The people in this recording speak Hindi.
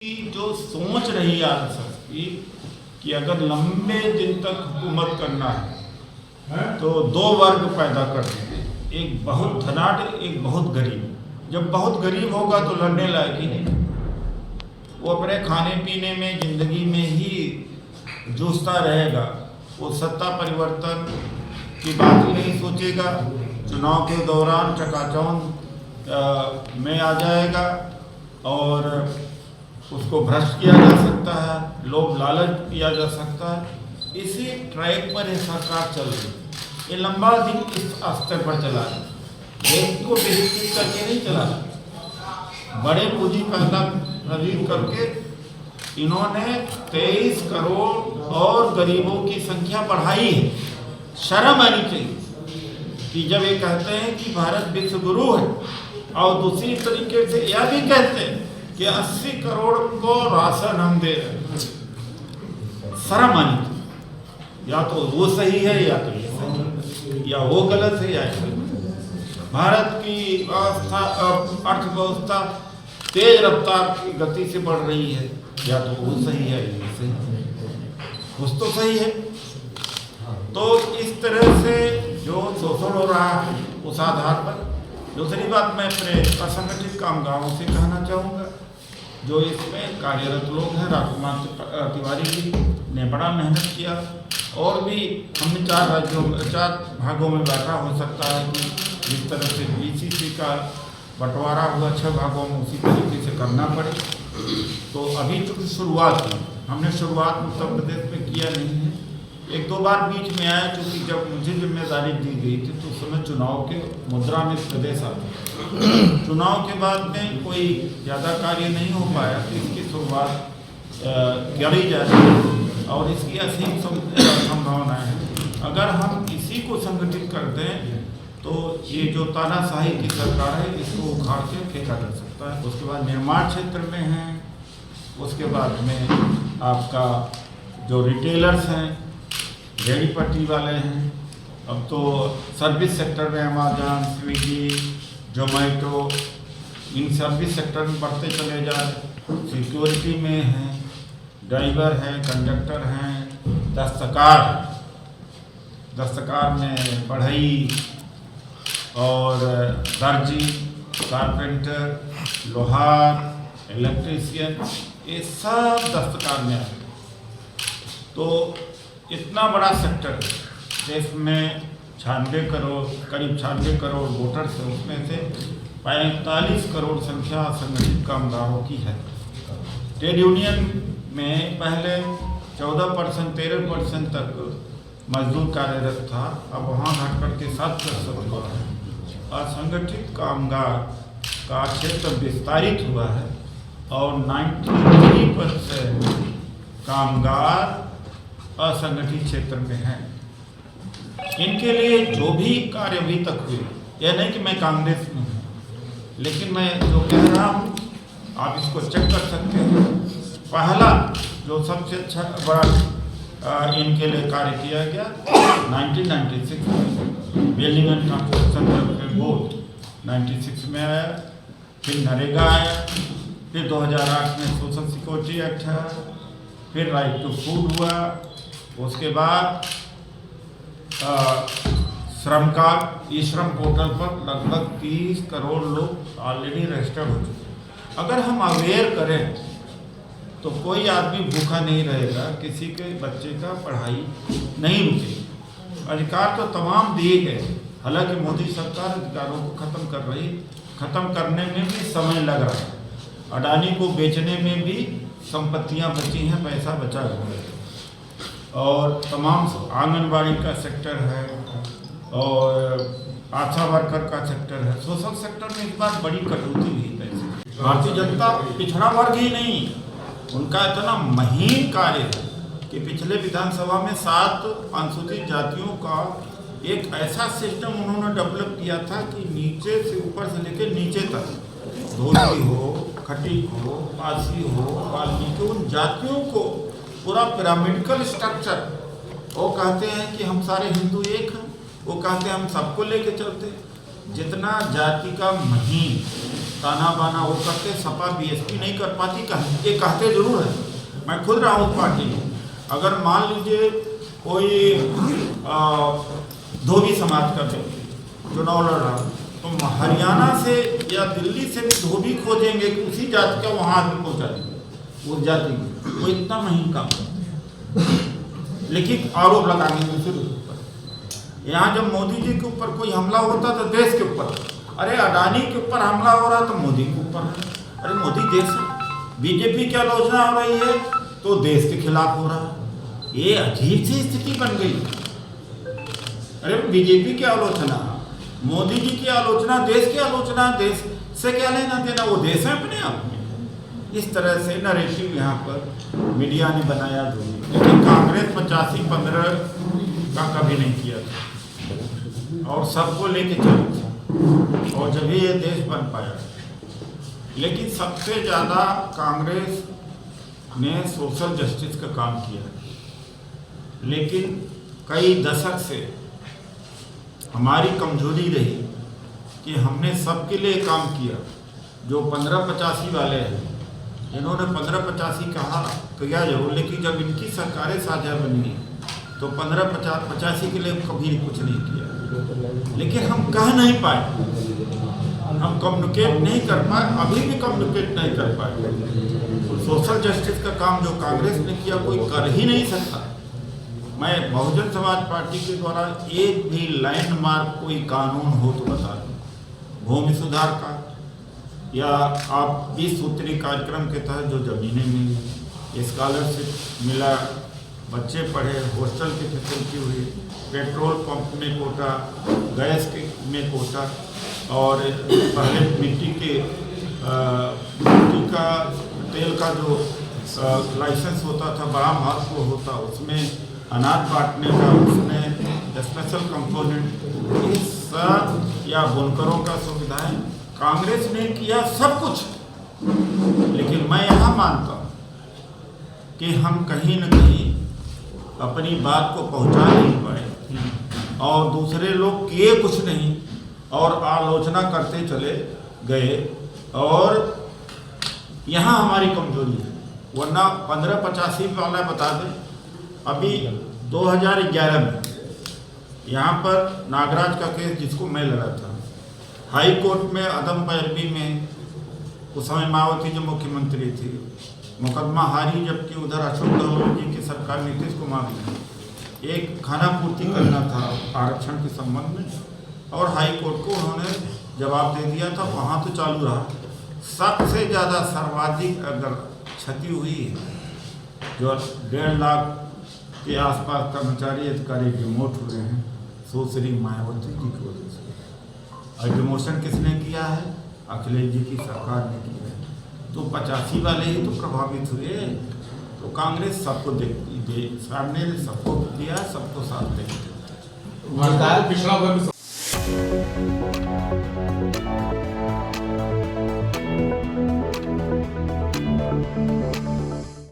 की जो सोच रही है आरएसएस की कि अगर लंबे दिन तक हुकूमत करना है तो दो वर्ग पैदा कर देंगे, एक बहुत धनाढ़, एक बहुत गरीब। जब बहुत गरीब होगा तो लड़ने लायक ही नहीं, वो अपने खाने पीने में, जिंदगी में ही जूझता रहेगा। वो सत्ता परिवर्तन की बात ही नहीं सोचेगा, चुनाव के दौरान चकाचौंध में आ जाएगा और उसको भ्रष्ट किया जा सकता है, लोभ लालच किया जा सकता है। इसी ट्रैक पर यह सरकार चल रही है। ये लंबा दिन इस स्तर पर चला है, देश को विकसित करके नहीं चला है। बड़े पूंजी पैदा करके इन्होंने 23 करोड़ और गरीबों की संख्या बढ़ाई है। शर्म आनी चाहिए कि जब ये कहते हैं कि भारत विश्व गुरु है और दूसरी तरीके से यह भी कहते हैं कि 80 करोड़ को राशन हम दे रहे हैं। शर्म आनी चाहिए। या तो वो सही है या तो ये सही है, या वो गलत है या भारत की अर्थव्यवस्था तेज रफ्तार की गति से बढ़ रही है, या तो वो सही है या सही है, कुछ तो सही है। तो इस तरह से जो शोषण हो रहा है उस आधार पर। दूसरी बात, मैं अपने असंगठित कामगारों से कहना चाहूँगा जो इसमें कार्यरत लोग हैं। राजकुमार तिवारी जी ने बड़ा मेहनत किया और भी हमने 4 भागों में बांटा। हो सकता है कि जिस तरह से बीसीसी का बंटवारा हुआ 6 भागों में, उसी तरीके से करना पड़े। तो अभी तो शुरुआत हुई, हमने शुरुआत उत्तर प्रदेश में किया नहीं है। 1-2 बार बीच में आया, क्योंकि जब मुझे जिम्मेदारी दी गई थी तो उस समय चुनाव के मुद्रा में प्रदेश आता। चुनाव के बाद में कोई ज़्यादा कार्य नहीं हो पाया, तो इसकी शुरुआत करी जाए और इसकी असीम संभावनाएं हैं। अगर हम इसी को संगठित करते हैं तो ये जो तानाशाही की सरकार है इसको उखाड़ के फेंका जा सकता है। उसके बाद निर्माण क्षेत्र में है, उसके बाद में आपका जो रिटेलर्स हैं, रेहड़ी पट्टी वाले हैं, अब तो सर्विस सेक्टर में Amazon, Swiggy, Zomato, in service sector में बढ़ते चले जा रहे। सिक्योरिटी में हैं, ड्राइवर हैं, कंडक्टर हैं, दस्तकार में बढ़ई और दर्जी, कारपेंटर, लोहार, इलेक्ट्रीशियन, ये सब दस्तकार में आए। तो इतना बड़ा सेक्टर देश में 96 करोड़, करीब 96 करोड़ वोटर्स हैं, उसमें से 45 करोड़ संख्या संगठित कामगारों की है। ट्रेड यूनियन में पहले 14%, 13% तक मजदूर कार्यरत था, अब वहाँ घट कर के 7% हुआ है। असंगठित कामगार का क्षेत्र विस्तारित हुआ है और 93% कामगार असंगठित क्षेत्र में हैं। इनके लिए जो भी कार्य अभी तक हुए, यह नहीं कि मैं कांग्रेस में हूँ, लेकिन मैं जो कह रहा हूँ आप इसको चेक कर सकते हैं। पहला जो सबसे अच्छा बड़ा इनके लिए कार्य किया गया 1996 में building and construction development board 96 में आया, फिर नरेगा आया, फिर 2008 में सोशल सिक्योरिटी एक्ट है, फिर राइट टू फूड हुआ, उसके बाद श्रम कार्ड, ई श्रम पोर्टल पर लगभग 30 करोड़ लोग ऑलरेडी रजिस्टर्ड हो चुके। अगर हम अवेयर करें तो कोई आदमी भूखा नहीं रहेगा, किसी के बच्चे का पढ़ाई नहीं रुकेगी। अधिकार तो तमाम दिए गए, हालांकि मोदी सरकार अधिकारों को खत्म करने में भी समय लग रहा है। अडानी को बेचने में भी संपत्तियां बची हैं, पैसा बचा हुआ है। और तमाम आंगनबाड़ी का सेक्टर है और आशा वर्कर का सेक्टर है। सोशल सेक्टर में इस बार बड़ी कटौती हुई पैसे। भारतीय जनता पिछड़ा वर्ग ही नहीं, उनका इतना महीन कार्य है कि पिछले विधानसभा में 7 अनुसूचित जातियों का एक ऐसा सिस्टम उन्होंने डेवलप किया था कि नीचे से ऊपर से लेकर नीचे तक, धोती हो, खटीक हो, पासी हो, वाल्मीकि, उन जातियों को पूरा पिरामिडल स्ट्रक्चर। वो कहते हैं कि हम सारे हिंदू एक हैं, वो कहते हैं हम सबको लेके चलते। जितना जाति का महीन ताना बाना वो करते, सपा बीएसपी नहीं कर पाती, ये कहते जरूर है। मैं खुद रहा उस पार्टी में। अगर मान लीजिए कोई धोबी समाज का व्यक्ति चुनाव लड़ रहा, तो हरियाणा से या दिल्ली से भी धोबी खोजेंगे कि उसी जाति का वहाँ आदमी पहुँचा देंगे उस जाति में। वो इतना महीन काम करते, लेकिन आरोप लगाएंगे दूसरे के ऊपर। यहाँ जब मोदी जी के ऊपर कोई हमला होता तो देश के ऊपर, अरे अडानी के ऊपर हमला हो रहा तो मोदी के ऊपर, अरे मोदी देश है। बीजेपी की आलोचना हो रही है तो देश के खिलाफ हो रहा है। ये अजीब सी स्थिति बन गई। अरे बीजेपी की आलोचना, मोदी जी की आलोचना, देश की आलोचना, देश से क्या लेना देना, वो देश है अपने आप में। इस तरह से नरेटिव यहाँ पर मीडिया ने बनाया जो, लेकिन कांग्रेस 85-15 का कभी नहीं किया था और सबको लेके चली थी, और जब ये देश बन पाया। लेकिन सबसे ज़्यादा कांग्रेस ने सोशल जस्टिस का काम किया, लेकिन कई दशक से हमारी कमजोरी रही कि हमने सबके लिए काम किया। जो 1585 वाले हैं, इन्होंने 1585 कहा किया जरूर, लेकिन जब इनकी सरकारें साझा बनी तो 1585 के लिए कभी कुछ नहीं किया। लेकिन हम कह नहीं पाए, हम कम्युनिकेट नहीं कर पाए, अभी भी कम्युनिकेट नहीं कर पाए। सोशल जस्टिस का काम जो कांग्रेस ने किया कोई कर ही नहीं सकता। मैं बहुजन समाज पार्टी के द्वारा एक भी लैंडमार्क कोई कानून हो तो बता दें, भूमि सुधार का, या आप 20 सूत्री कार्यक्रम के तहत जो ज़मीनें मिली, स्कॉलरशिप मिला, बच्चे पढ़े, हॉस्टल की फैसिलिटी हुई, पेट्रोल पंप में कोटा, गैस के में कोटा, और पहले मिट्टी का तेल का जो लाइसेंस होता था बड़ा महत्व होता, उसमें अनाज बांटने का, उसमें स्पेशल कंपोनेंट, ये सब, या बुनकरों का सुविधाएं कांग्रेस ने किया सब कुछ। लेकिन मैं यहाँ मानता हूँ कि हम कहीं न कहीं अपनी बात को पहुँचा नहीं पाए और दूसरे लोग किए कुछ नहीं और आलोचना करते चले गए, और यहाँ हमारी कमजोरी है। वरना 1585 वाला बता दें, अभी 2011 में यहाँ पर नागराज का केस जिसको मैं लड़ा था, हाई कोर्ट में अदम पैरवी में, उस समय मायावती जो मुख्यमंत्री थी, मुकदमा हारी, जबकि उधर अशोक गहलोत जी की सरकार, नीतीश कुमार ने एक खाना पूर्ति करना था आरक्षण के संबंध में, और हाई कोर्ट को उन्होंने जवाब दे दिया था। वहाँ तो चालू रहा। सबसे ज़्यादा सर्वाधिक अगर क्षति हुई है, जो 1.5 लाख के आसपास कर्मचारी अधिकारी डिमोट हुए हैं सुश्री मायावती जी की वजह से। और डिमोशन किसने किया है? अखिलेश जी की सरकार ने किया है। तो 85 वाले ही तो प्रभावित हुए। तो कांग्रेस सबको सामने सबको दिया, सबको साथ देती है। पिछड़ा वर्ग